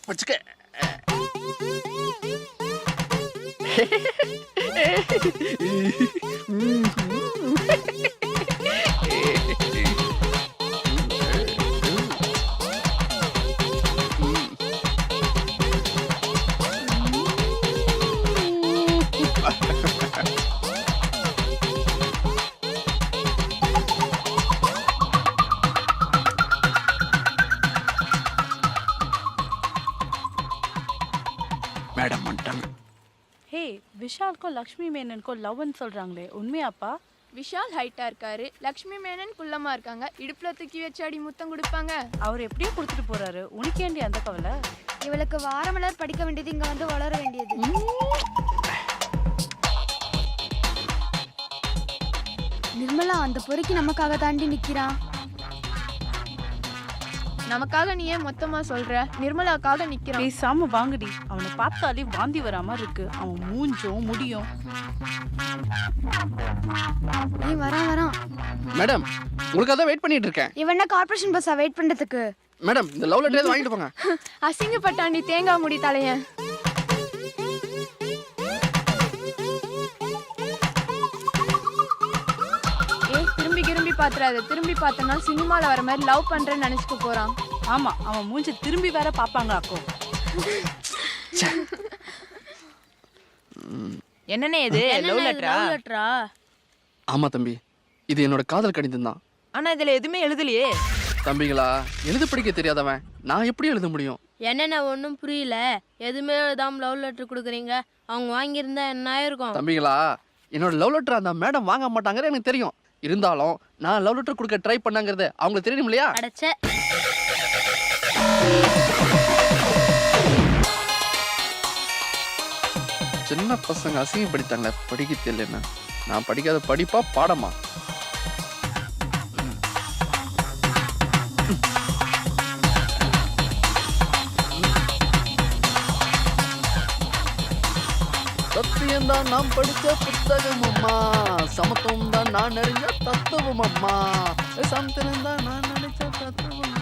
வச்சுக்க. மேடம் வந்துட்டாங்க. ஹே, விஷாலுக்கும் லக்ஷ்மி மேனனுக்கும் லவ்னு சொல்றாங்களே, உண்மையாப்பா? விஷால் ஹைட்டா இருக்காரு, லக்ஷ்மி மேனன் குள்ளமா இருக்காங்க. இடுப்புல தூக்கி வச்சு அடி முத்தம் கொடுப்பாங்க. அவர் எப்படியோ கொடுத்துட்டு போறாரு, உனக்கு ஏண்டி அந்த கவலை? இவளுக்கு வாரமலர் படிக்க வேண்டியது இங்க வந்து வளர வேண்டியது. நிர்மலா அந்த பொறுக்கி நமக்காக தாண்டி நிக்கிறான். நமக்காக நீ ஏன் மொத்தமா சொல்ற? நிர்மலாக்காக நிக்கிறான். பேசாம வாங்கடி, அவனை பார்த்தாலே வாந்தி வரா மாதிரி இருக்கு. அவன் மூஞ்சும் முடியும். நீ வரான். மேடம் உங்களுக்காக தான் வெயிட் பண்ணிட்டு இருக்கேன். இவன் கார்ப்பரேஷன் பஸ்ஸா வெயிட் பண்றதுக்கு? மேடம் இந்த லவ் லெட்டர் வாங்கிட்டு போங்க. அசிங்கப்பட்டாண்டி தேங்காய் முடி தலையன். திரும்பி பாத்துறாது. திரும்பி பார்த்தனா சினிமால வர மாதிரி லவ் பண்றேன்னு நினைச்சுக்க போறான். ஆமா, அவன் மூஞ்சி திரும்பி வேற பாப்பாங்க அக்கோ. என்னனே இது லவ் லெட்டரா? ஆமா தம்பி, இது என்னோட காதல் கடிதம் தான். ஆனா இதுல எதுவுமே எழுதலையே. தம்பிகளா, எழுத படிக்க தெரியாதவன் நான் எப்படி எழுத முடியும்? என்னென்ன ஒன்றும் புரியல. எதுவுமே எழுதாம லவ் லெட்டர் கொடுக்குறீங்க. அவங்க வாங்கியிருந்தா என்ன ஆயிருக்கும்? தம்பிகளா, என்னோட லவ் லெட்டர் அந்த மேடம் வாங்க மாட்டாங்கன்னு எனக்கு தெரியும். இருந்தாலும் நான் லவ் லெட்டர் கொடுக்க ட்ரை பண்ணாங்கிறது அவங்களுக்கு தெரியும் இல்லையா? அடைச்ச சின்ன பசங்க அசிங்கப்படுத்தாங்க படிக்க தெரியலன்னா. நான் படிக்காத படிப்பா பாடமா? சத்தியம் தான் நாம் படிச்ச புத்தகம் அம்மா, சமத்துவம் தான் நான் அறிஞ்ச தத்துவம் அம்மா, சமத்தினம் தான் நான் நினைச்ச தத்துவம் அம்மா.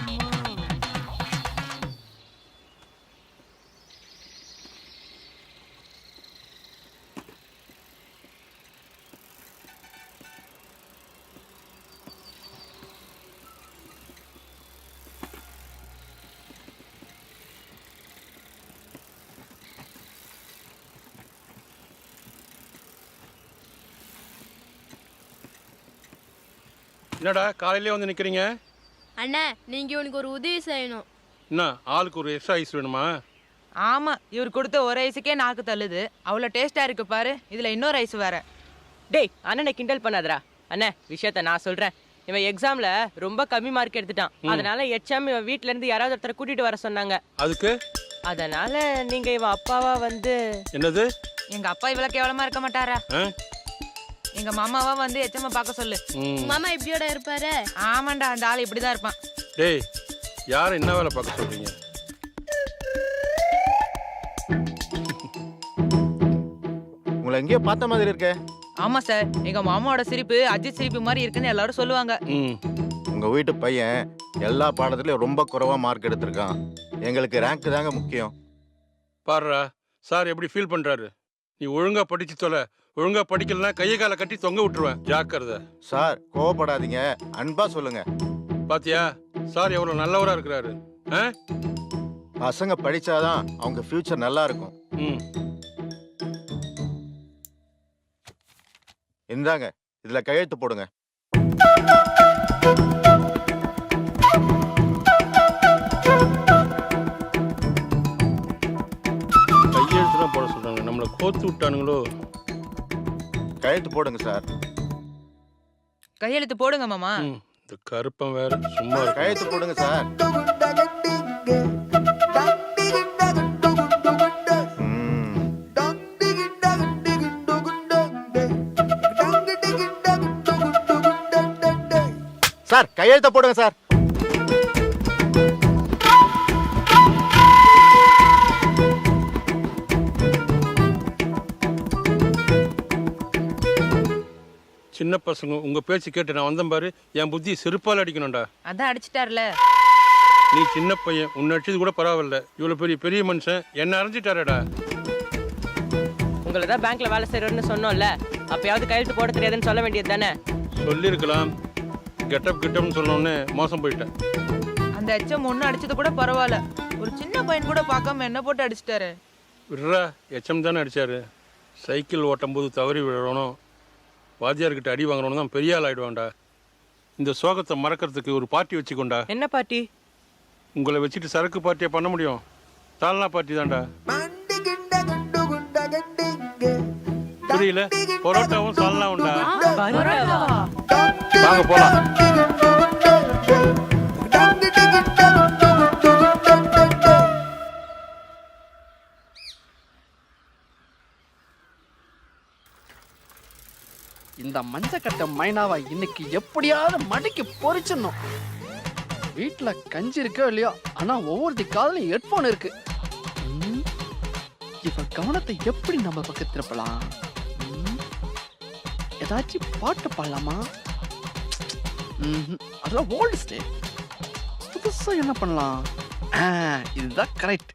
என்னடா காலையிலே வந்து நிற்கிறீங்க? அண்ணா, நீங்க உனக்கு ஒரு உதவி செய்யணும். என்ன ஆளுக்கு ஒரு எக்ஸ்ட்ரா ஐஸ் வேணுமா? ஆமா, இவர் கொடுத்த ஒரு ஐஸுக்கே நாக்கு தள்ளுது. அவ்வளோ டேஸ்டா இருக்கு பாரு. இதுல இன்னொரு ஐஸ் வேற. டேய் அண்ணனை கிண்டல் பண்ணாதடா. அண்ணே விஷயத்த நான் சொல்றேன். இவன் எக்ஸாம்ல ரொம்ப கம்மி மார்க் எடுத்துட்டான். அதனால எச்எம் இவன் வீட்ல இருந்து யாராவது ஒருத்தரை கூட்டிட்டு வர சொன்னாங்க. அதுக்கு அதனால நீங்க இவன் அப்பாவா வந்து. என்னது? எங்க அப்பா இவ்வளவு கேவலமா இருக்க மாட்டாரா? எங்க மாமாவா வந்து எச்சம்மா பார்க்க சொல்லு. மாமா இப்படியோட இருப்பாரு? ஆமாண்டா, அந்த ஆள் இப்படிதான் இருப்பான். டேய் யாரை என்ன வேலை பார்க்க சொல்றீங்க? உங்களை எங்கேயோ பார்த்த மாதிரி இருக்கே. ஆமா சார், எங்க மாமாவோட சிரிப்பு அஜித் சிரிப்பு மாதிரி இருக்குன்னு எல்லாரும் சொல்லுவாங்க. உங்க வீட்டு பையன் எல்லா பாடத்திலயும் ரொம்ப குறைவா மார்க் எடுத்திருக்கான். எங்களுக்கு ரேங்க் தாங்க முக்கியம். பாருடா சார் எப்படி ஃபீல் பண்றாரு. நீ ஒழுங்கா படிச்சு தொலை. ஒழுங்கா படிக்கலன்னா கையை காலை கட்டி தொங்க விட்டுருவேன். ஜாக்கிரதை. சார் கோவப்படாதீங்க, அன்பா சொல்லுங்க. பாத்தியா சார் எவ்வளவு நல்லவரா இருக்கிறாரு. பசங்க படிச்சாதான் அவங்க ஃபியூச்சர் நல்லா இருக்கும். இந்தாங்க, இதுல கையெழுத்து போடுங்க. கையெழுத்துலாம் போட சொல்றாங்க. நம்மளை கோத்து விட்டானுங்களோ. கையெழுத்து போடுங்க சார். கையெழுத்து போடுங்க மாமா. இந்த கருப்பம் வேற சும்மா. கையெழுத்து போடுங்க சார். சார் கையெழுத்த போடுங்க சார். சின்ன பசங்க உங்க பேச்சு கேட்டு நான் வந்தேன் பாரு. என் புத்தி செருப்பால் அடிக்கணும்டா. அதான் அடிச்சிட்டாருல. நீ சின்ன பையன், உன்னை அடிச்சது கூட பரவாயில்ல. இவ்வளோ பெரிய பெரிய மனுஷன் என்ன அரைஞ்சிட்டாரடா. உங்களை தான் பேங்க்ல வேலை செய்யறோன்னு சொன்னோம்ல, அப்பயாவது கையெழுத்து போட தெரியாதுன்னு சொல்ல வேண்டியது தானே? சொல்லியிருக்கலாம். கெட்டப்னு சொன்னோன்னே மோசம் போயிட்டேன். அந்த எச்சம் ஒன்று அடிச்சது கூட பரவாயில்ல, ஒரு சின்ன பையன் கூட பார்க்காம என்ன போட்டு அடிச்சிட்டாரு. விட்றா, எச்சம் தானே அடித்தார். சைக்கிள் ஓட்டும்போது தவறி விழணும், வாத்தியார்கிட்ட அடி வாங்கணும் தான் பெரிய ஆள் ஆகிடுவான்டா. இந்த சோகத்தை மறக்கிறதுக்கு ஒரு பார்ட்டி வச்சுக்கோண்டா. என்ன பார்ட்டி? உங்களை வச்சுட்டு சரக்கு பார்ட்டியை பண்ண முடியும்? தால்னா பார்ட்டி தான்டா. புரியல? பரோட்டாவும் சால்னா உண்டா? வாங்க போலாம். இந்த மஞ்சக்கட்டை மைனாவை இன்னைக்கு எப்படியாவது மடிக்கு பொறிச்சிடணும். வீட்டில் கஞ்சி இருக்கோ இல்லையோ, ஆனா ஒவ்வொருத்தி காதுல ஹெட்போன் இருக்கு. இவன் கவனத்தை எப்படி நம்ம பக்கம் திருப்பலாம்? ஏதாச்சும் பாட்டு பாடலாமா? அதெல்லாம் ஓல்டு ஸ்டைல். புதுசா என்ன பண்ணலாம்? இதுதான் கரெக்ட்.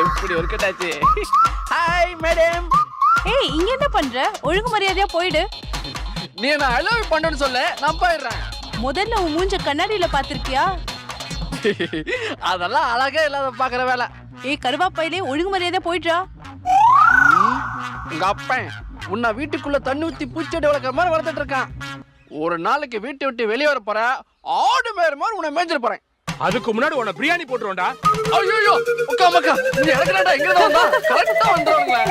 எப்படி ஒர்க்கட்டாச்சு? Hi madam. ஏய், இங்க என்ன பண்ற? ஒழுங்கு மரியாதையா போயிடு. நீ நான் ஐ லவ் யூ பண்ணணும்னு சொல்ல, நான் போயிடுறேன். முதல்ல உன் மூஞ்ச கண்ணாடியில பாத்திருக்கியா? அதெல்லாம் அழகே இல்லாத பாக்குற வேலை. ஏய் கருவாப்பையிலே, ஒழுங்கு மரியாதையா போயிடுறா. உங்க அப்பன் உன்னை வீட்டுக்குள்ள தண்ணி ஊத்தி பூச்செடி வளர்க்குற மாதிரி வளர்த்துட்டு இருக்கான். ஒரு நாளைக்கு வீட்டை விட்டு வெளியே வர போற, ஆடு மேற மாதிரி உன்னை மேய்ஞ்சிட போறேன். அதுக்கு முன்னாடி உன்னை பிரியாணி போட்டுருவோம்டா. ஐயோ உக்கா மக்கா, நீ இறக்குறடா, எங்க வந்தா கரெக்டா வந்துருவாங்களே.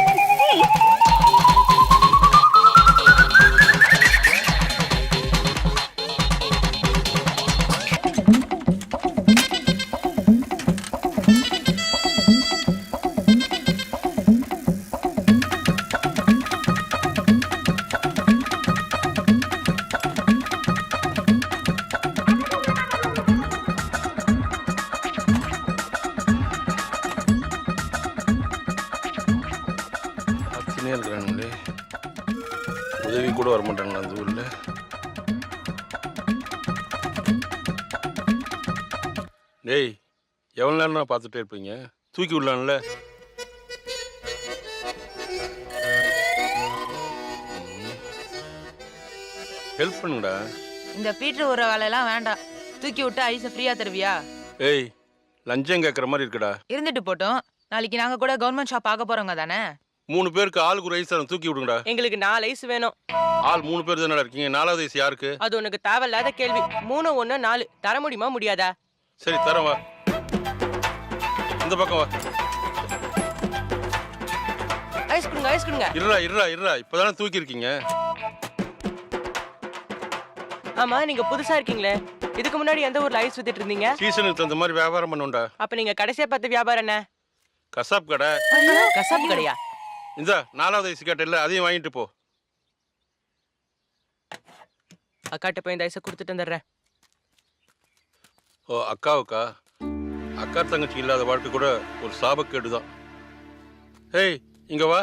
இருக்கிறானுங்களே, உதவி கூட வர மாட்டாங்களா அந்த ஊர்ல? டேய், எவ்வளோ நேரம் பார்த்துட்டே இருப்பீங்க? தூக்கி விடலாம்ல. ஹெல்ப் பண்ணுங்கடா. இந்த பீட்ரு ஊற வேலையெல்லாம் வேண்டாம், தூக்கி விட்டு ஐஸை ஃப்ரீயா தருவியா? ஏய், லஞ்சம் கேட்குற மாதிரி இருக்குடா. இருந்துட்டு போட்டோம், நாளைக்கு நாங்க கூட கவர்மெண்ட் ஷாப் பார்க்க போறோங்க தானே. 3 பேருக்கு ஆளுக்கு ஒரு ஐஸ் தூக்கி விடுங்கடா. எங்களுக்கு 4 ஐஸ் வேணும். ஆள் 3 பேர் தானே இருக்கீங்க, 4வது ஐஸ் யாருக்கு? அது உனக்கு தேவையில்லாத கேள்வி. 3 1 4 தர முடியுமா முடியாதா? சரி தரேன், வா. இந்த பக்கம் வா. ஐஸ் கொடுங்க, ஐஸ் கொடுங்க. இருடா, இப்பதானே தூக்கி இருக்கீங்க. ஆமா, நீங்க புதுசா இருக்கீங்களே, இதுக்கு முன்னாடி எந்த ஊர்ல ஐஸ் வித்துட்டு இருந்தீங்க? சீசனுக்கு தகுந்த மாதிரி வியாபாரம் பண்ணுண்டா. அப்ப நீங்க கடைசியா பார்த்த வியாபாரம் என்ன? கசாப் கடை. கசாப் கடையா? இந்த 4வது ஐஸ் கேட்டல, அதையும் வாங்கிட்டு போ. அக்காட்ட போய் இந்த ஐஸை கொடுத்துட்டு வந்துடுறேன். ஓ, அக்காவுக்கா? அக்கா தங்கச்சி இல்லாத வாழ்க்கை கூட ஒரு சாபக்கேடு தான். ஏய், இங்க வா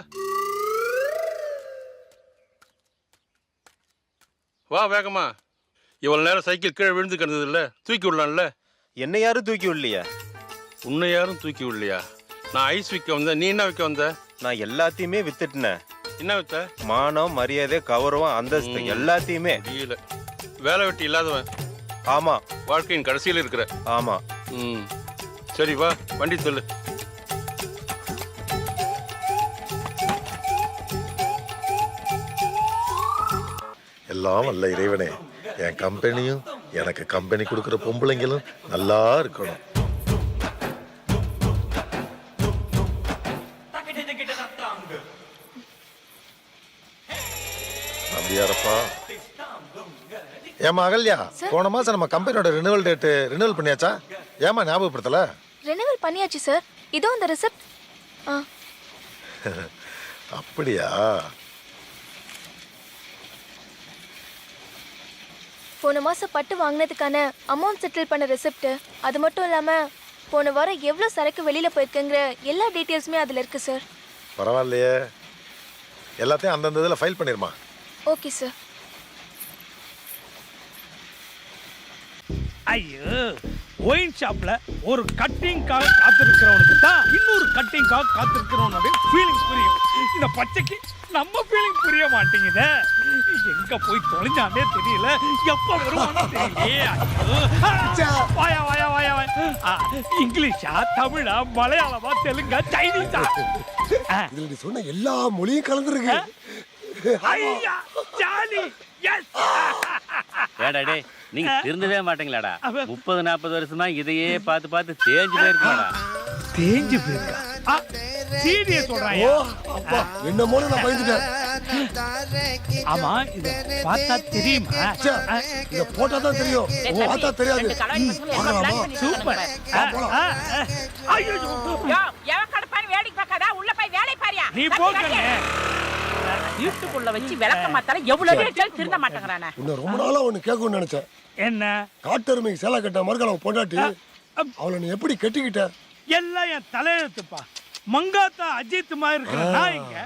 வா வேகமா. இவ்வளவு நேரம் சைக்கிள் கீழே விழுந்து கிடந்தது இல்ல, தூக்கி விடலாம்ல. என்ன யாரும் தூக்கி விடலையா? உன்னை யாரும் தூக்கி விடலையா? நான் ஐஸ் விற்க வந்தேன், நீ என்ன விற்க வந்த? நான் எல்லாத்தையுமே வித்துட்டேன். என்ன வித்த? மானம், மரியாதை, கௌரவம், அந்தஸ்து எல்லாத்தையுமே. இல்ல, வேலை வெட்டி இல்லாதவன். ஆமா, வாழ்க்கையின் கடைசியில் இருக்கிற. ஆமா. சரி வா, வண்டி சொல்லு. எல்லாம் வல்ல இறைவனே, என் கம்பெனியும் எனக்கு கம்பெனி கொடுக்குற பொம்பளைங்களும் நல்லா இருக்கணும். அப்படியாரப்பா. ஏமா அகல்யா, போன மாசம் நம்ம கம்பெனியோட ரினிவல் பண்ணியாச்சா? ஏமா ஞாபகப்படுத்தல? ரெனிவல் பண்ணியாச்சு சார், இதோ இந்த ரிசிப்ட். அப்படியா? போன மாதம் பட்டு வாங்கினதுக்கான அமௌண்ட் செட்டில் பண்ண ரெசிப்ட், அது மட்டும் இல்லாமல் போன வாரம் எவ்வளோ சரக்கு வெளியில் போயிருக்குங்கிற எல்லா டீட்டெயில்ஸுமே அதில் இருக்குது சார். பரவாயில்லையே, எல்லாத்தையும் அந்தந்த இதில் ஃபைல் பண்ணிருமா. Okay sir. ஐயோ, ஒயின் ஷாப்ல ஒரு கட்டிங்காக காத்திருக்கிறவனுக்கு தான் இன்னொரு கட்டிங்காக காத்திருக்கிறவனுடைய ஃபீலிங்ஸ் புரியும். இந்த பச்சைக்கு நம்ம ஃபீலிங் புரிய மாட்டேங்குதே. எங்க போய் தொலைஞ்சானே தெரியல, எப்ப வருவானே தெரியலையே. ஐயோ, வாயா வாயா வாயா வாயா. இங்கிலீஷா, தமிழா, மலையாளமா, தெலுங்கா, சைனீஸா? இதுல நீ சொன்ன எல்லா மொழியும் கலந்துருக்கு. ஐயா, ஜாலி. எஸ். ஏடா டே, நீங்க திருந்தவே மாட்டீங்களாடா? 30-40 வருஷமா இதையே பார்த்து பார்த்து தேஞ்சு போயிருக்கீங்களா? தேஞ்சு போயிருக்கா? சீரியஸ் சொல்றாங்க. என்ன மோன நான் பயந்துட்டேன். ஆமா, இத பார்த்தா தெரியுமா? இத போட்டா தான் தெரியும், பார்த்தா தெரியாது. சூப்பர். ஐயோ, எவ கடப்பான் வேடிக்கை பார்க்காதா? உள்ள போய் வேலை பாரியா. நீ போகங்க. வீட்டுக்குள்ள வச்சு விளக்க மாத்தால எவ்வளவு நேரம் திருந்த மாட்டேங்கறானே. இன்னும் ரொம்ப நாளா ஒன்னு கேட்கணும்னு நினைச்சேன். என்ன? காட்டெருமைக்கு சேலை கட்ட மறுகாலம் பொண்டாட்டி, அவளை நீ எப்படி கட்டிக்கிட்ட? எல்லாம் என் தலையெழுத்துப்பா. மங்காத்தா அஜித் மாதிரி இருக்கிற நான் எங்க?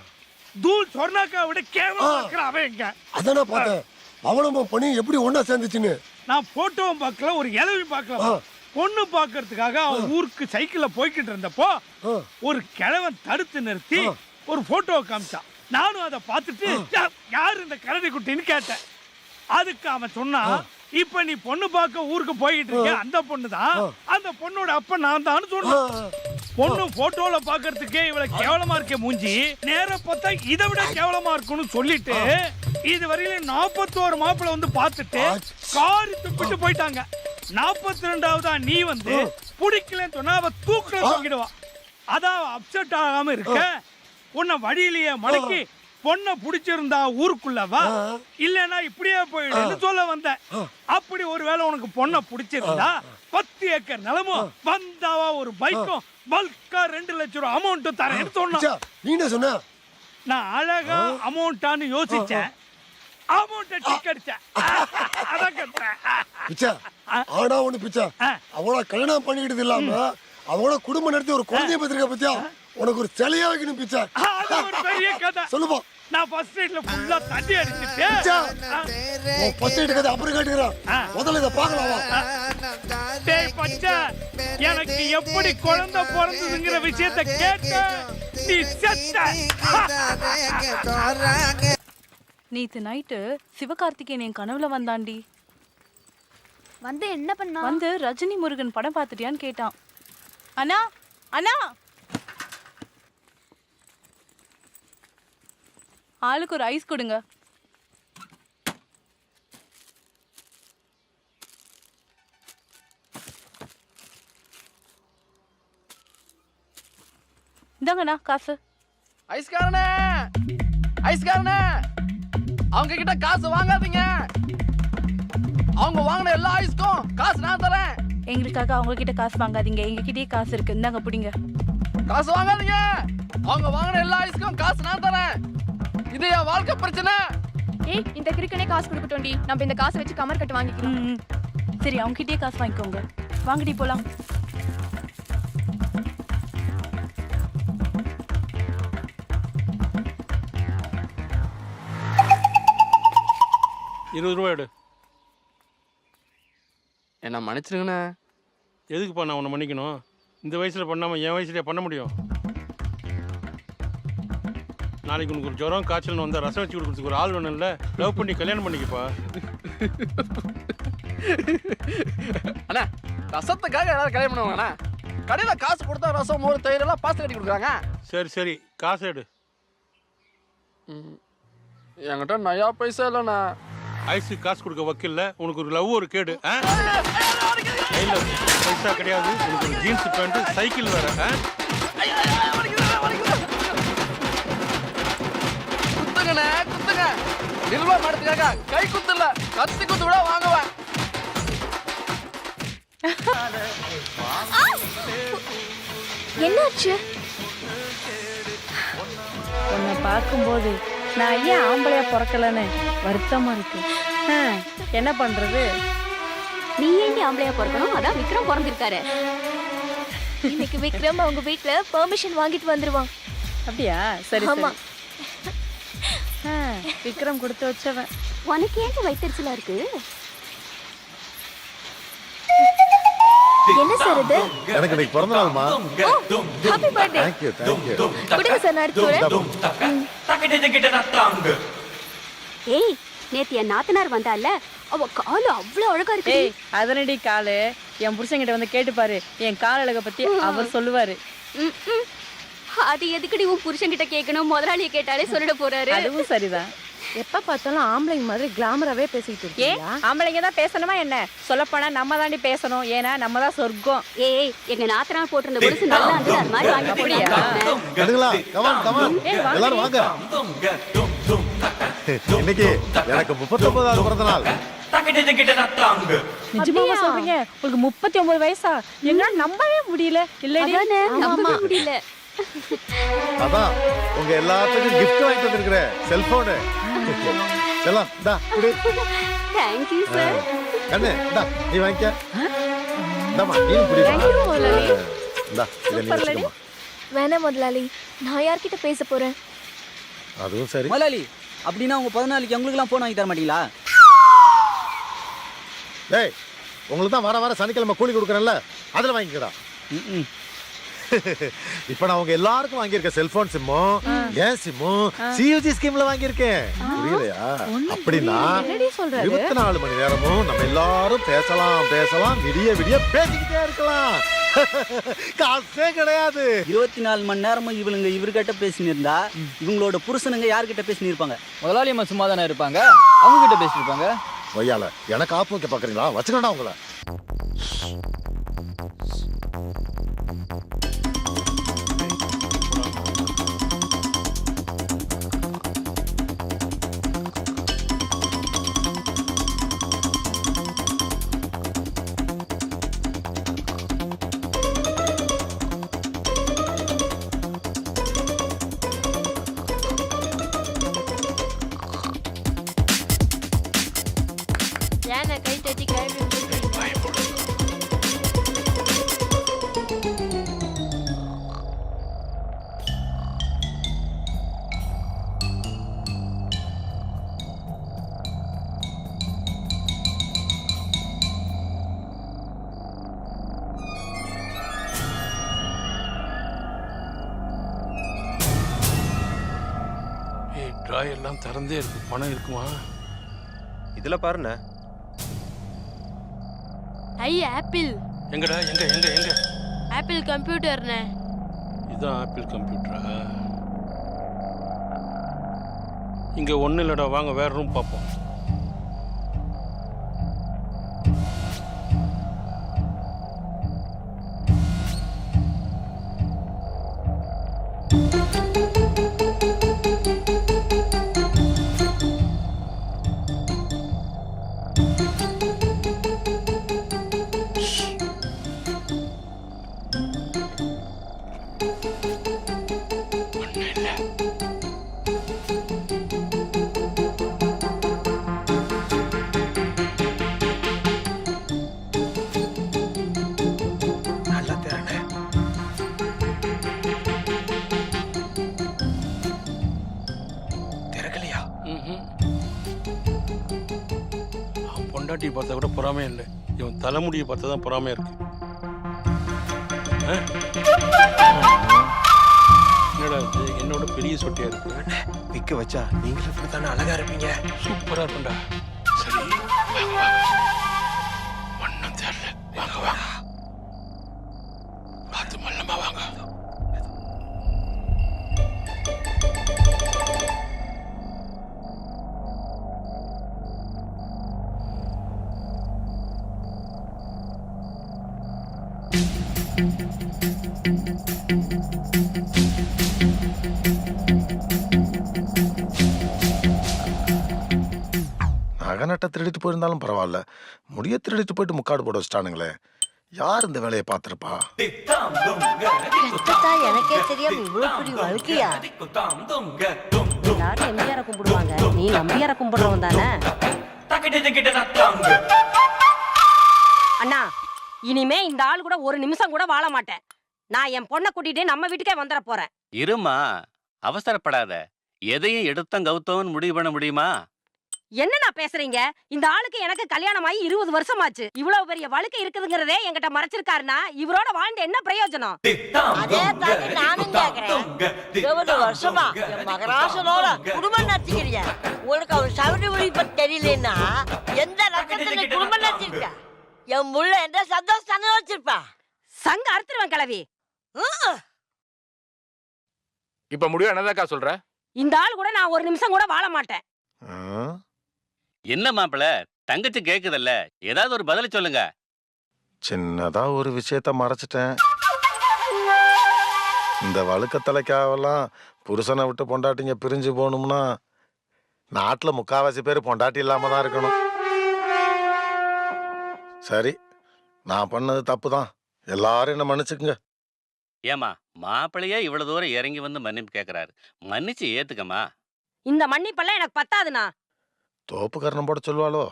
தூள் சொர்ணாக்கா விட கேவலமா இருக்கிற அவன் எங்க? அதானே பார்த்தேன். அவனமும் பண்ணி எப்படி ஒன்னா சேர்ந்துச்சுன்னு. நான் போட்டோவும் பார்க்கல, ஒரு இளவி பார்க்கல. பொண்ணு பார்க்கறதுக்காக அவன் ஊருக்கு சைக்கிள்ல போய்கிட்டு இருந்தப்போ ஒரு கிழவன் தடுத்து நிறுத்தி ஒரு போட்டோவை காமிச்சான். நானும் அதை பார்த்துட்டு யாரு இந்த கரடி குட்டின்னு கேட்டேன். அதுக்கு அவன் சொன்னா, இப்ப நீ பொண்ணு பார்க்க ஊருக்கு போயிட்டு இருக்க அந்த பொண்ணு தான், அந்த பொண்ணோட அப்ப நான் தான் சொன்னேன். பொண்ணு போட்டோல பாக்குறதுக்கே இவ்வளவு கேவலமா இருக்க மூஞ்சி, நேர பார்த்தா இதை விட கேவலமா இருக்கும்னு சொல்லிட்டு இது வரையில 41 மாப்பிள்ள வந்து பார்த்துட்டு காரி துப்பிட்டு போயிட்டாங்க. 42வதா நீ வந்து பிடிக்கலன்னு சொன்னா அவ தூக்கல தூக்கிடுவா. அதான் அப்செட் ஆகாம இருக்க உன்னை வழியிலேயே மடக்கி பொண்ணை பிடிச்சிருந்தா ஊருக்குள்ளவா, இல்லன்னா இப்படியே போயிடுன்னு சொல்ல வந்தேன். அப்படி ஒருவேளை உனக்கு பொண்ணை பிடிச்சிருந்தா 10 ஏக்கர் நிலமும் வந்தாவா ஒரு பைக்கும் பல்கா 2 லட்சம் ரூபாய் அமௌண்ட் தரேன்னு சொன்னா. நீ என்ன சொன்ன? நான் அழகா அமௌண்டான்னு யோசிச்சேன், அமௌண்ட்டை டிக் அடிச்சேன். அதான் கட்டேன். பிச்சா, ஆனா ஒண்ணு பிச்சா, அவளை கல்யாணம் பண்ணிக்கிட்டது இல்லாம அவளோட குடும்பம் நடத்தி ஒரு குழந்தைய பத்திரிக்கை பத்தியா உனக்கு ஒரு சிலையா வைக்கணும் பிச்சா. அது ஒரு பெரிய கதை. சொல்லுப்பா. நான் ஃபர்ஸ்ட் நைட்ல ஃபுல்லா தண்ணி அடிச்சிட்டு ஃபர்ஸ்ட் நைட் கதை அப்புறம் கேட்டுக்கிறேன், முதல்ல இதை பார்க்கலாமா? டேய் பச்சா, எனக்கு எப்படி குழந்தை பிறந்ததுங்கிற விஷயத்தை கேட்ட நீ செத்த. நேத்து நைட்டு சிவகார்த்திகேயன் என் கனவுல வந்தாண்டி. வந்து என்ன பண்ணா? வந்து ரஜினி முருகன் படம் பார்த்துட்டியான்னு கேட்டான். அண்ணா அண்ணா, ஆளுக்கு ஒரு ஐஸ் கொடுங்க. இந்தாங்கண்ணா காசு. ஐஸ்காரனே, ஐஸ்காரனே, அவங்க கிட்ட காசு வாங்காதீங்க. அவங்க வாங்கின எல்லா ஐஸ்க்கும் காசு நான் தரேன். எங்களுக்காக அவங்க கிட்ட காசு வாங்காதீங்க, எங்ககிட்டயே காசு இருக்கு. இந்தாங்க பிடிங்க. காசு வாங்காதீங்க. அவங்க வாங்கின எல்லா ஐஸ்க்கும் காசு நான் தரேன். இது என் வாழ்க்கை பிரச்சனை. ஏய், இந்த கிறுக்கனே காசு கொடுக்கட்டோண்டி, நம்ம இந்த காசை வச்சு கமர் கட்டு வாங்கிக்கலாம். சரி, அவங்க கிட்டயே காசு வாங்கிக்கோங்க. வாங்கடி போலாம். ₹20 எடு. என்ன மன்னிச்சிருங்கண்ணே. எதுக்குப்பா நான் உன்னை மன்னிக்கணும்? இந்த வயசில் பண்ணாமல் என் வயசுலேயே பண்ண முடியும்? நாளைக்கு உனக்கு ஒரு ஜுரம் காய்ச்சல்னு வந்தால் ரசம் வச்சு கொடுக்குறதுக்கு ஒரு ஆள் வேணும்ல. லவ் பண்ணி கல்யாணம் பண்ணிக்கப்பா. அண்ணா, ரசத்துக்காக எல்லாரும் கல்யாணம் பண்ணுவாங்கண்ணா. கடையில் காசு கொடுத்தா ரசம் மோர் தயிர் எல்லாம் பாஸ் கட்டி கொடுக்குறாங்க. சரி சரி, காசு எடு. என்கிட்ட நயா பைசா இல்லைண்ணா. ஐஸுக்கு காசு கொடுக்க வக்கில்ல, உனக்கு ஒரு லவ் ஒரு கேடு. கையில் பைசா கிடையாது, உனக்கு ஒரு ஜீன்ஸ் பேண்ட்டு சைக்கிள் வேற. குத்துங்கண்ணே, குத்துங்க. நிர்வா மாடத்துக்காக கை குத்து இல்ல, கத்தி குத்து விட வாங்குவேன். என்னாச்சு? உன்னை பார்க்கும்போது நான் ஏன் ஆம்பளையா பிறக்கலன்னு வருத்தமா இருக்கு. என்ன பண்றது? நீ ஏண்டி ஆம்பளையா பிறக்கணும்? அதான் விக்ரம் பிறந்திருக்காரு. இன்னைக்கு விக்ரம் அவங்க வீட்ல பெர்மிஷன் வாங்கிட்டு வந்துருவான். அப்படியா? சரி ஆமா. விக்ரம் கொடுத்து வச்சவன். உனக்கு ஏன் வயிற்றுச்சலா இருக்கு? என்ன சார் இது? எனக்கு இன்னைக்கு பிறந்த நாள்மா. Happy birthday. Thank you thank you. கொடுங்க சார், நான் எடுத்து வரேன். ஏய், நேத்து என் நாத்தனார் வந்தால, அவ காலு அவ்வளவு அழகா இருக்கு. ஏய், அதனடி காலு. என் புருஷன்கிட்ட வந்து கேட்டு பாரு, என் கால் அழக பத்தி அவர் சொல்லுவாரு. அது எதுக்குடி உன் புருஷன்கிட்ட கேட்கணும்? முதலாளியை கேட்டாலே சொல்லிட போறாரு. அதுவும் சரிதான். எப்ப பார்த்தாலும் ஆம்பளைங்க மாதிரி கிளாமராவே பேசிட்டு இருக்கீங்களா? ஆம்பளைங்க தான் பேசணுமா என்ன? சொல்லப்போனா நம்ம தாண்டி பேசணும். ஏன்னா நம்ம தான் சொர்க்கம். ஏய், எங்க நாத்தனார் போட்டிருந்த கொலுசு நல்லா இருந்தது, அது மாதிரி வாங்கி அப்படியா? எடுங்களா? Come on come on. எல்லாரும் வாங்க. இன்னைக்கு எனக்கு 39வது பிறந்த நாள். நிஜமாவா சொல்றீங்க? உங்களுக்கு 39 வயசா? என்னால நம்பவே முடியல. இல்லடி, நம்ப முடியல. அதான் உங்க எல்லாத்துக்கும் கிஃப்ட் வாங்கிட்டு வந்திருக்கிறேன். செல்போனு. எல்லாம் டா குடு. Thank you sir. கண்ணே டா நீ வாங்கிக்க. டமா நீ குடி. Thank you முதலாளி. டா இத நீ வச்சுக்கமா. வேணாம் முதலாளி, நான் யார்கிட்ட பேச போறேன்? அதுவும் சரி. முதலாளி, அப்படின்னா உங்க 14க்கு எங்களுக்குலாம் போன் வாங்கி தர மாட்டீங்களா? டேய், உங்களுக்கு தான் வர சனிக்கிழமை கூலி கொடுக்குறேன்ல, அதில் வாங்கிக்கடா. இப்போ நான் உங்க எல்லாருக்கும் வாங்கியிருக்க செல்போன் சிம்மும் என் சிம்மும் சியூஜி ஸ்கீம்ல வாங்கியிருக்கேன். புரியலையா? அப்படின்னா 24 மணி நேரமும் நம்ம எல்லாரும் பேசலாம் விடிய பேசிக்கிட்டே இருக்கலாம். காசே கிடையாது. 24 மணி நேரமும் இவர்கிட்ட பேசினு இருந்தா இவங்களோட புருஷனுங்க யார்கிட்ட பேசினு இருப்பாங்க? முதலாளி அம்மா சும்மா தானே இருப்பாங்க, அவங்க கிட்ட பேசிருப்பாங்க. வையால எனக்கு ஆப்பு வைக்க பாக்குறீங்களா? வச்சுக்கடா உங்களை. ஏன்னா கை தட்டி கிளம்பி டிராய் எல்லாம் திறந்தே இருக்கு. பணம் இருக்குமா? இதுல பாருண்ண. ஐ ஆப்பிள். எங்கடா? எங்க? ஆப்பிள் கம்ப்யூட்டர்ண்ணே. இதான் ஆப்பிள் கம்ப்யூட்டரா? இங்க ஒன்றும் இல்லைடா, வாங்க வேற ரூம் பார்ப்போம். பொண்டாட்டி பார்த்தா கூட பொறாமையா இல்லை, இவன் தலைமுடியை பார்த்தா தான் பொறாமையா இருக்கு. என்னடா இது என்னோட பெரிய சொட்டியா இருக்கு. விக்க வச்சா நீங்களும் இப்படித்தானே அழகா இருப்பீங்க. சூப்பரா இருக்கும்டா. சரி ஒன்னும் தெரியல, வாங்க பார்த்து மல்லமா வாங்க. நகை திருடிட்டு போயிருந்தாலும் பரவாயில்ல, முடிய திருடிட்டு போயிட்டு முக்காடு போட வச்சிட்டானுங்களே. யார் இந்த வேலையை பார்த்திருப்பா? எனக்கே தெரியாம இவ்வளவு பெரிய வாழ்க்கையா? எல்லாரும் எம்ஜிஆரை கும்பிடுவாங்க, நீ நம்பியாரை கும்பிடுறவன் தானே? அண்ணா இனிமே இந்த ஆள் கூட ஒரு நிமிஷம் கூட வாழ மாட்டேன். நான் என் பொண்ணை கூட்டிட்டு நம்ம வீட்டுக்கே வந்துட போறேன். இருமா, அவசரப்படாத. எதையும் எடுத்தம் கவுத்தம்னு முடிவு பண்ண முடியுமா? என்னண்ணா பேசுறீங்க? இந்த ஆளுக்கு எனக்கு கல்யாணம் ஆகி 20 வருஷம் ஆச்சு. இவ்வளவு பெரிய வழுக்கு இருக்குதுங்கிறதே என்கிட்ட மறைச்சிருக்காருன்னா இவரோட வாழ்ந்து என்ன பிரயோஜனம்? அதே தாண்டி நானும் கேக்குறேன். 20 வருஷமா என் மகராசனோட குடும்பம் நடத்திக்கிறியா? உனக்கு அவர் சவுடி மொழி பத்தி தெரியலன்னா எந்த லட்சத்துல குடும்பம் நடத்திருக்க? என் முள்ள எந்த சந்தோஷம் வச்சிருப்பா? சங்க அறுத்துருவேன் கிளவி. இப்ப முடிவு என்னதாக்கா சொல்ற? இந்த ஆள் கூட நான் ஒரு நிமிஷம் கூட வாழ மாட்டேன். என்ன மாப்பிள, தங்கச்சி கேக்குதல்ல, ஏதாவது ஒரு பதில் சொல்லுங்க. சின்னதா ஒரு விஷயத்த மறைச்சிட்டேன். இந்த வழுக்கத்தலைக்காவெல்லாம் புருஷனை விட்டு பொண்டாட்டிங்க பிரிஞ்சு போகணும்னா நாட்டில் முக்காவாசி பேர் பொண்டாட்டி இல்லாம தான் இருக்கணும். சரி, நான் பண்ணது தப்பு தான். எல்லாரும் என்ன மன்னிச்சுக்குங்க. ஏமா, மாப்பிள்ளையே இவ்வளவு தூரம் இறங்கி வந்து மன்னிப்பு கேக்குறாரு, மன்னிச்சு ஏத்துக்கமா. இந்த மன்னிப்பெல்லாம் எனக்கு பத்தாதுண்ணா. தோப்பு கரணம் போட சொல்லுவாளோ?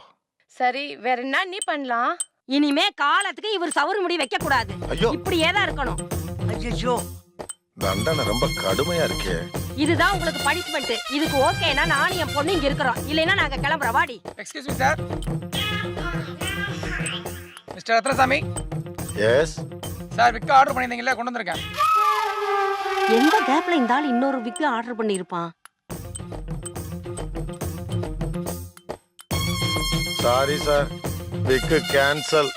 சரி, வேற என்ன நீ பண்ணலாம்? இனிமே காலத்துக்கு இவர் சவுறு முடி வைக்க கூடாது. ஐயோ, இப்படியே தான் இருக்கணும். ஐயோ, தண்டனை ரொம்ப கடுமையா இருக்கே. இதுதான் உங்களுக்கு பனிஷ்மெண்ட். இதுக்கு ஓகேனா நானும் என் பொண்ணு இங்க இருக்கிறோம், இல்லைன்னா நாங்க கிளம்புறோம். வாடி. Excuse me sir. Mister Ratnasamy. Yes sir, விக்க ஆர்டர் பண்ணிருந்தீங்களா? கொண்டு வந்திருக்கேன். எந்த கேப்ல இந்த ஆள் இன்னொரு விக்கு ஆர்டர் பண்ணிருப்பான்? சாரி சார், விக்கு கேன்சல்.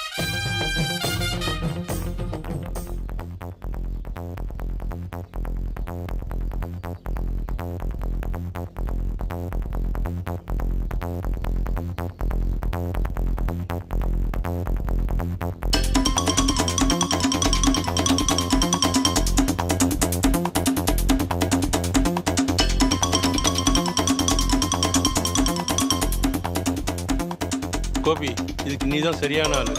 கோபி, இதுக்கு நீ தான் சரியான ஆளு.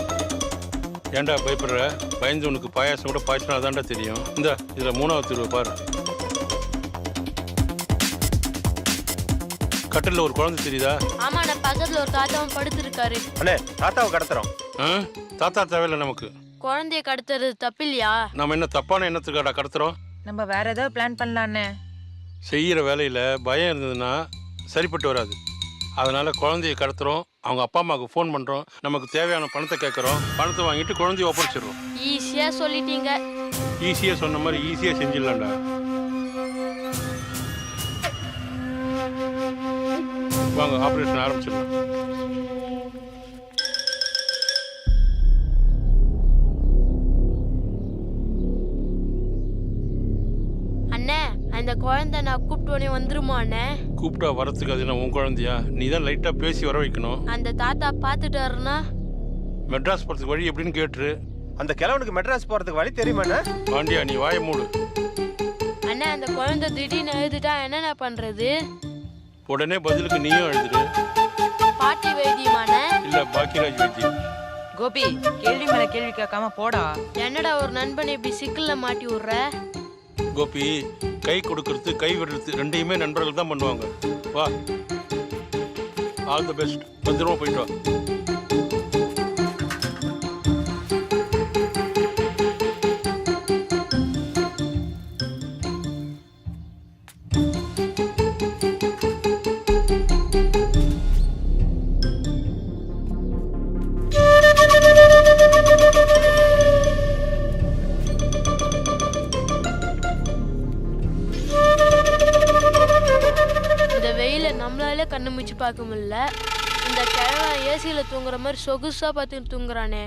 ஏன்டா பயப்படுற? பயந்து உனக்கு பாயாசம் கூட பாய்ச்சினா தான்டா தெரியும். இந்த இதில் 3வது தீர்வு பாரு. கட்டில் ஒரு குழந்தை தெரியுதா? ஆமா, நான் பக்கத்துல ஒரு தாத்தாவும் படுத்திருக்காரு. அண்ணே, தாத்தாவை கடத்துறோம். தாத்தா தேவையில்லை நமக்கு. குழந்தைய கடத்துறது தப்பு இல்லையா? நம்ம என்ன தப்பான எண்ணத்துக்காடா கடத்துறோம்? நம்ம வேற ஏதாவது பிளான் பண்ணலான்னு. செய்கிற வேலையில் பயம் இருந்ததுன்னா சரிப்பட்டு வராது. அதனால குழந்தைய கடத்துறோம், அவங்க அப்பா அம்மாவுக்கு ஃபோன் பண்ணுறோம், நமக்கு தேவையான பணத்தை கேட்குறோம், பணத்தை வாங்கிட்டு குழந்தைய ஒப்படைச்சிடுறோம். ஈஸியா சொல்லிட்டீங்க. ஈஸியாக சொன்ன மாதிரி ஈஸியாக செஞ்சிடலாம்டா. வாங்க, ஆப்ரேஷன் ஆரம்பிச்சிடலாம். அண்ணே, அந்த குழந்தை நான் கூப்பிட்டோன்னே வந்துருமா அண்ணே? கூப்பிட்டா வரத்துக்கு அது என்ன உன் குழந்தையா? நீ தான் லைட்டாக பேசி வர வைக்கணும். அந்த தாத்தா பார்த்துட்டாருன்னா? மெட்ராஸ் போகிறதுக்கு வழி எப்படின்னு கேட்டுரு. அந்த கிழவனுக்கு மெட்ராஸ் போறதுக்கு வழி தெரியுமாண்ணே? பாண்டியா, நீ வாயை மூடு. அண்ணா, அந்த குழந்தை திடீர்னு எழுதுட்டா என்னென்ன பண்றது? உடனே பதிலுக்கு நீயும் எழுதுரு. பாட்டி வைத்தியமாண்ணே? இல்லை, பாக்கியராஜ் வைத்தியம். கோபி, கேள்வி மேல கேள்வி கேட்காம போடா. என்னடா ஒரு நண்பனை இப்படி சிக்கல்ல மாட்டி விடுற? கோபி, கை கொடுக்கறது கை விடுறது ரெண்டையுமே நண்பர்கள் தான் பண்ணுவாங்க. வா, ஆல் தி பெஸ்ட். பத்திரமா போயிட்டு வா. நம்மளால கண்ணு முச்சு பார்க்க முடியல. இந்த கிழவன் ஏசியில தூங்குற மாதிரி சொகுசா பார்த்து தூங்குறானே.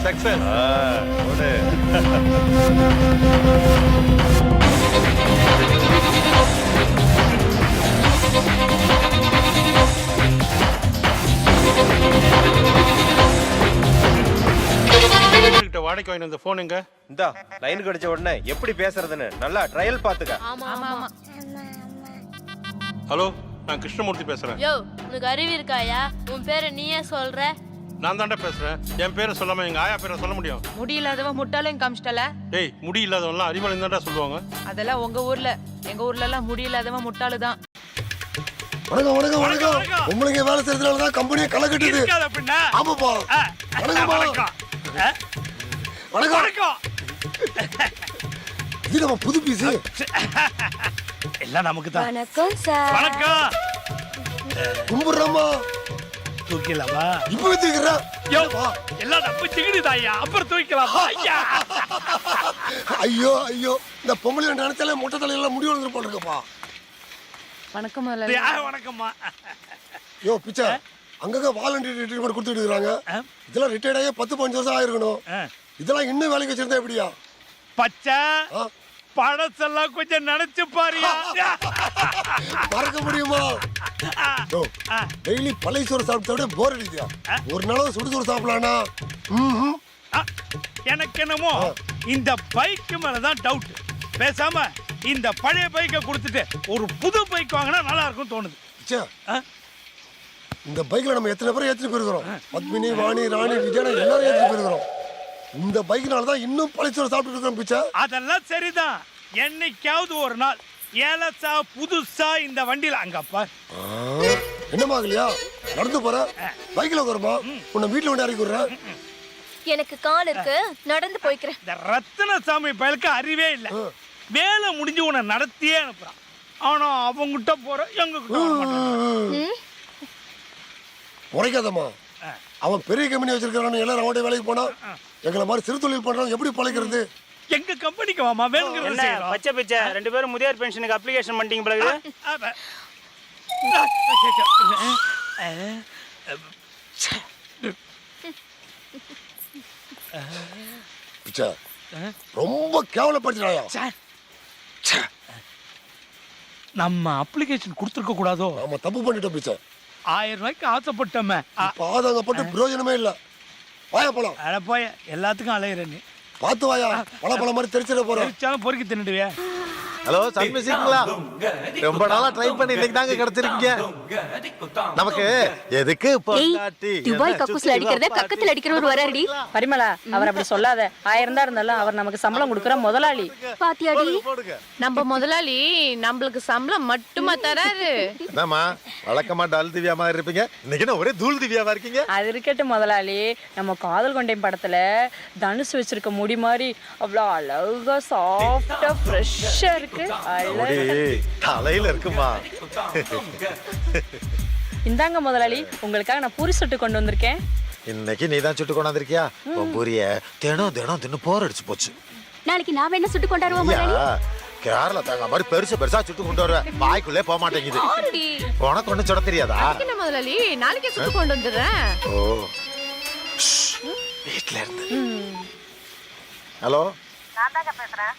Success. கடைக்கு வாங்கிட்டு வந்த ஃபோன் எங்க? இந்தா லைன் கிடைச்ச உடனே எப்படி பேசுறதுன்னு நல்லா ட்ரையல் பாத்துக்க. ஆமா ஆமா. ஹலோ, நான் கிருஷ்ணமூர்த்தி பேசுறேன். யோ, உனக்கு அறிவு இருக்காயா? உன் பேரை நீயே சொல்ற? நான் தாண்டா பேசுறேன். என் பேரை சொல்லாம எங்க ஆயா பேரை சொல்ல முடியும்? முடியலாதவன் முட்டாளையும் காமிச்சிட்டல. டேய், முடி இல்லாதவன்லாம் அறிவாளி தான்டா சொல்லுவாங்க. அதெல்லாம் உங்க ஊர்ல. எங்க ஊர்ல எல்லாம் முடியலாதவன் முட்டாளு தான். வணக்கம் வணக்கம் வணக்கம். உங்களுக்கு வேலை செய்யறதுனால தான் கம்பெனியே களை கட்டுது. ஆமாப்பா. வணக்கம் வணக்கம். இது நம்ம புது பீஸ். எல்லாம் நமக்கு தான். வணக்கம் சார். வணக்கம். கும்பிடுறோமா? தூக்கிடலாமா? இப்பவே தூக்கிறேன். எல்லாம் நம்ம சிகிடுதாயா, அப்புறம் தூக்கலாமா? ஐயோ ஐயோ, இந்த பொம்பளை நினைச்சாலே மொட்டை தலையெல்லாம் முடி வந்துரு போட்டுருக்கப்பா. வணக்கம் முதலாளி. வணக்கம்மா. யோ பிச்சை, அங்கங்க வாலண்டியர் ரிட்டையர்மெண்ட் கொடுத்துட்டு இருக்காங்க. இதெல்லாம் ரிட்டையர்ட் ஆகி 10-15 வருஷம் ஆயிருக்கணும். இதெல்லாம் இன்னும் வேலைக்கு வச்சிருந்தா எப்படியா? பச்சை பழசெல்லாம் கொஞ்சம் நினைச்சு பாரியா. மறக்க முடியுமா? டெய்லி பழைய சோறு சாப்பிட்டா போர் அடிக்குதா? ஒரு நாளும் சுடுசோறு சாப்பிடலானா? எனக்கு என்னமோ இந்த பைக் மேலதான் டவுட். பேசாம இந்த பழைய பைக்கை கொடுத்துட்டு ஒரு புது பைக் வாங்கினா நல்லா இருக்கும் தோணுது. இந்த பைக்ல நம்ம எத்தனை பேர் ஏற்றிட்டு போயிருக்கிறோம்? பத்மினி, வாணி, ராணி, விஜயனா எல்லாரும் ஏற்றிட்டு போயிருக்கிறோம். இந்த பைக்னால தான் இன்னும் பழைச்சோறு சாப்பிட்டு இருக்கிறோம் பிச்சை. அதெல்லாம் சரிதான். என்னைக்காவது ஒரு நாள் ஏலசா புதுசா இந்த வண்டியில அங்கப்பா என்னமாகலையா? நடந்து போற பைக்ல வருமா? உன்னை வீட்டுல வந்து இறக்கி விடுறேன். எனக்கு கால் இருக்கு, நடந்து போய்க்கிறேன். இந்த ரத்தினசாமி பயலுக்கு அறிவே இல்லை. வேலை முடிஞ்சு உன்னை நடத்தியே அனுப்புறான். ஆனா அவங்கிட்ட போற எங்க உரைக்காதம்மா. அவன் பெரிய கம்பெனி வச்சிருக்கான்னு எல்லாரும் அவனுடைய வேலைக்கு போனா எங்களை மாதிரி சிறு தொழில் பண்றவங்க எப்படி பழைக்கிறது? எங்க கம்பெனிக்கு வாமா, வேணுங்கிறது செய்யலாம். பச்சை பிச்சை 2 பேரும் முதியோர் பென்ஷனுக்கு அப்ளிகேஷன் பண்ணிட்டீங்க பிறகு. பிச்சை ரொம்ப கேவலப்படுத்தினாயா? நம்ம அப்ளிகேஷன் கொடுத்துருக்க கூடாதோ? நம்ம தப்பு பண்ணிட்டோம் பிச்சை. 1000 ரூபாய்க்கு ஆசைப்பட்டோமே. பாதகப்பட்டு பிரயோஜனமே இல்ல. வாயா போலாம். அட போய, எல்லாத்துக்கும் அலையிற நீ. பார்த்து வாயா, பழ மாதிரி தெரிச்சிட போறோம். தெரிச்சாலும் பொறுக்கி தின்னுடுவியா? ஹலோ, சன்மியூசிக்ங்களா? ரொம்ப நாளா ட்ரை பண்ணி இன்னைக்கு தாங்க கிடைச்சிருக்கீங்க. நமக்கு எதுக்கு பொண்டாட்டி? துபாய் கக்கூஸ்ல அடிக்கிறத கக்கத்துல அடிக்கிறவர் வராருடி. பரிமளா, அவர் அப்படி சொல்லாத. 1000 தான் இருந்தாலும் அவர் நமக்கு சம்பளம் கொடுக்குற முதலாளி. பாத்தியாடி, நம்ம முதலாளி நம்மளுக்கு சம்பளம் மட்டுமா தராரு? என்னம்மா வழக்கமா டல் திவ்யா மாதிரி இருப்பீங்க, இன்னைக்கு என்ன ஒரே தூள் திவ்யாவா இருக்கீங்க? அது இருக்கட்டும் முதலாளி, நம்ம காதல் கொண்டேன் படத்துல தனுஷ் வச்சிருக்க முடி மாதிரி அவ்வளோ அழகா சாஃப்டா ஃப்ரெஷ்ஷா இருக்கு. தலையில இருக்குமா? இந்தாங்க முதலாளி, உங்களுக்காக நான் பூரி சுட்டு கொண்டு வந்திருக்கேன். இன்னைக்கு நீ தான் சுட்டு கொண்டாந்துருக்கியா? பூரிய தினம் தினம் தின்னு போர் அடிச்சு போச்சு. நாளைக்கு நான் வேணா சுட்டு கொண்டாடுவோம் முதலாளி. கேரளா தேங்காய் மாதிரி பெருசா பெருசா சுட்டு கொண்டு வருவேன். வாய்க்குள்ளே போக மாட்டேங்குது. உனக்கு ஒண்ணு சுட தெரியாதா? என்ன முதலாளி, நாளைக்கே சுட்டு கொண்டு வந்துடுறேன். ஓ, வீட்ல இருந்து. ஹலோ, நான் தாங்க பேசுறேன்.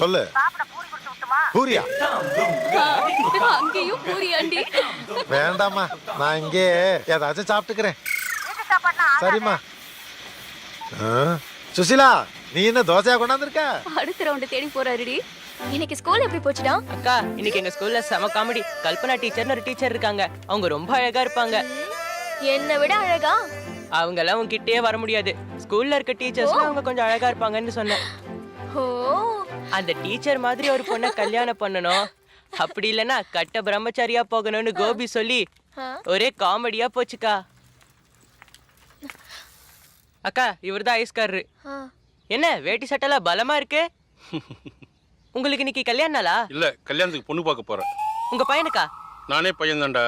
சொல்லு. சாப்பிட பூரி கொடுத்து விட்டுமா? பூரியா? அங்கேயும் பூரியாண்டி? வேண்டாமா, நான் இங்கே ஏதாச்சும் சாப்பிட்டுக்கிறேன். சரிம்மா. சுசிலா, நீ என்ன தோசையா கொண்டாந்துருக்க? அடுத்த ரவுண்ட் தேடி போறாருடி. இன்னைக்கு ஸ்கூல் எப்படி போச்சுடா? அக்கா, இன்னைக்கு எங்க ஸ்கூல்ல செம காமெடி. கல்பனா டீச்சர்னு ஒரு டீச்சர் இருக்காங்க. அவங்க ரொம்ப அழகா இருப்பாங்க. என்னை விட அழகா? அவங்க எல்லாம் உங்ககிட்டயே வர முடியாது. ஸ்கூல்ல இருக்க டீச்சர்ஸ் அவங்க கொஞ்சம் அழகா இருப்பாங்கன்னு சொன்னேன். ஓ, அந்த டீச்சர் மாதிரி ஒரு பொண்ணை கல்யாணம் பண்ணணும், அப்படி இல்லைன்னா கட்ட பிரம்மச்சாரியா போகணும்னு கோபி சொல்லி ஒரே காமெடியா போச்சுக்கா. அக்கா, இவர்தான் ஐஸ்காரரு. என்ன வேட்டி சட்டெல்லாம் பலமா இருக்கு? உங்களுக்கு இன்னைக்கு கல்யாண நாளா? இல்ல, கல்யாணத்துக்கு பொண்ணு பார்க்க போறேன். உங்க பையனுக்கா? நானே பையன் தான்டா.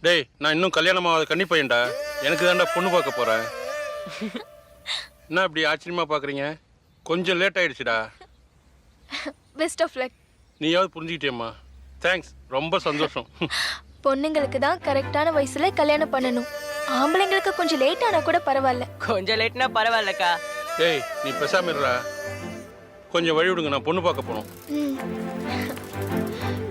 டேய், நான் இன்னும் கல்யாணம் ஆகாத கன்னி பையன்டா. எனக்கு தான்டா பொண்ணு பார்க்க போறேன். என்ன இப்படி ஆச்சரியமா பாக்குறீங்க? கொஞ்சம் லேட் ஆயிடுச்சுடா. Best of luck. நீயாவது புரிஞ்சுக்கிட்டேம்மா. தேங்க்ஸ், ரொம்ப சந்தோஷம். பொண்ணுங்களுக்கு தான் கரெக்டான வயசுல கல்யாணம் பண்ணணும். ஆம்பளைங்களுக்கு கொஞ்சம் லேட் ஆனா கூட பரவாயில்ல. கொஞ்சம் லேட்னா பரவாயில்லக்கா. டேய், நீ பேசாம இருடா. கொஞ்சம் வழி விடுங்க, நான் பொண்ணு பார்க்க போனோம்.